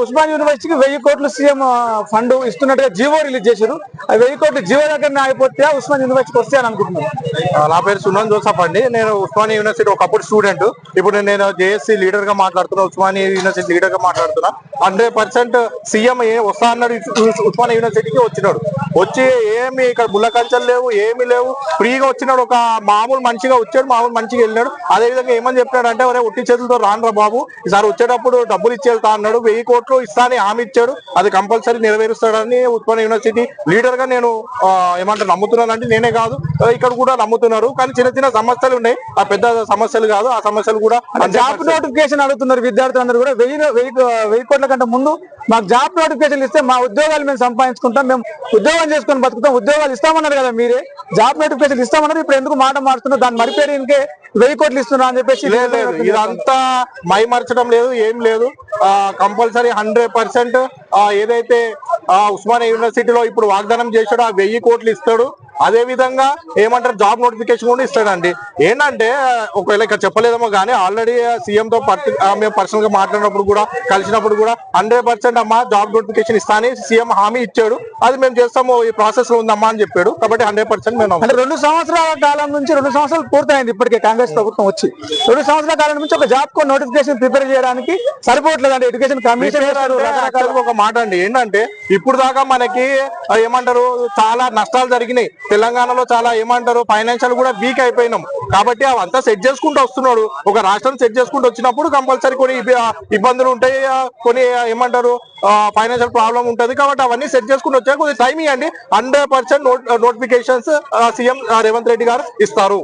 ఉస్మాన్ యూనివర్సిటీకి 1000 కోట్లు CM fund ఇస్తున్నట్టుగా GO release చేశారు. ఆ 1000 కోట్లు జీవో దగ్గర అయిపోతే ఉస్మాన్ యూనివర్సిటీకి వస్తే అని అనుకుంటున్నాను. నా పేరు సుమన్ జోసఫ్ అండి. నేను ఉస్మానియా యూనివర్సిటీ ఒకప్పుడు స్టూడెంట్. ఇప్పుడు నేను జేఎస్సీ లీడర్ గా మాట్లాడుతున్నా, ఉస్మానియా యూనివర్సిటీ లీడర్ గా మాట్లాడుతున్నా. 100% సీఎం వస్తా అన్నాడు, ఉస్మానియా యూనివర్సిటీకి వచ్చినాడు. వచ్చి ఏమి ఇక్కడ బుల్ల కంచెలు లేవు, ఏమి లేవు, ఫ్రీగా వచ్చినాడు. ఒక మామూలు మనిషిగా వచ్చాడు, మామూలు మంచిగా వెళ్ళినాడు. అదే విధంగా ఏమని చెప్పినాడు అంటే, ఒరే ఒట్టి చేతులతో రానురా బాబు, ఈసారి వచ్చేటప్పుడు డబ్బులు ఇచ్చి వెళ్తా అన్నాడు. 1000 కోట్లు ఇస్తా అని హామీ ఇచ్చాడు. అది కంపల్సరీ నెరవేరుస్తాడని ఉస్మానియా యూనివర్సిటీ లీడర్ గా నేను ఏమంటారు నమ్ముతున్నానంటే, నేనే కాదు ఇక్కడ కూడా నమ్ముతున్నారు. కానీ చిన్న చిన్న సమస్యలు ఉన్నాయి, ఆ పెద్ద సమస్యలు కాదు. ఆ సమస్యలు కూడా జాబ్ నోటిఫికేషన్ అడుగుతున్నారు విద్యార్థులందరూ కూడా. 1000 కోట్ల కంటే ముందు మాకు జాబ్ నోటిఫికేషన్ ఇస్తే మా ఉద్యోగాలు మేము సంపాదించుకుంటాం, మేము ఉద్యోగం చేసుకొని బతుకుతాం, ఉద్యోగాలు ఇస్తామన్నారు కదా మీరే. జాబ్ నోటిఫికేషన్ ఇస్తామన్నారు, ఇప్పుడు ఎందుకు మాట మారుతున్నారు? దాని మరిపేరు ఇంకే 1000 కోట్లు ఇస్తున్నా అని చెప్పేసి. లేదు, ఇదంతా మైమర్చడం లేదు, ఏం లేదు. కంపల్సరీ 100% ఏదైతే ఉస్మానియా యూనివర్సిటీలో ఇప్పుడు వాగ్దానం చేశాడో ఆ 1000 కోట్లు ఇస్తాడు. అదే విధంగా ఏమంటారు జాబ్ నోటిఫికేషన్ కూడా ఇస్తాడండి. ఏంటంటే ఒకవేళ ఇక్కడ చెప్పలేదేమో కానీ ఆల్రెడీ సీఎం తో మేము పర్సనల్ గా మాట్లాడినప్పుడు కూడా, కలిసినప్పుడు కూడా 100% అమ్మా జాబ్ నోటిఫికేషన్ ఇస్తా అని సీఎం హామీ ఇచ్చాడు. అది మేము చేస్తాము, ఈ ప్రాసెస్ లో ఉందమ్మా అని చెప్పాడు. కాబట్టి 100% మేము అంటే 2 సంవత్సరాల కాలం నుంచి 2 సంవత్సరాలు పూర్తయింది ఇప్పటికే కాంగ్రెస్ ప్రభుత్వం వచ్చి. 2 సంవత్సరాల కాలం నుంచి ఒక జాబ్ కో నోటిఫికేషన్ ప్రిపేర్ చేయడానికి సరిపోవట్లేదు అంటే ఎడ్యుకేషన్ కమిషన్ ఒక మాట అండి. ఏంటంటే ఇప్పుడు దాకా మనకి ఏమంటారు చాలా నష్టాలు జరిగినాయి. తెలంగాణలో చాలా ఏమంటారు ఫైనాన్షియల్ కూడా వీక్ అయిపోయినాం. కాబట్టి అవంతా సెట్ చేసుకుంటూ వస్తున్నాడు. ఒక రాష్ట్రం సెట్ చేసుకుంటూ వచ్చినప్పుడు కంపల్సరీ కొన్ని ఇబ్బందులు ఉంటాయి, కొన్ని ఏమంటారు ఫైనాన్షియల్ ప్రాబ్లం ఉంటుంది. కాబట్టి అవన్నీ సెట్ చేసుకుంటూ వచ్చాక కొద్దిగా టైం ఇవ్వండి. 100% నోటిఫికేషన్స్ సీఎం రేవంత్ రెడ్డి గారు ఇస్తారు.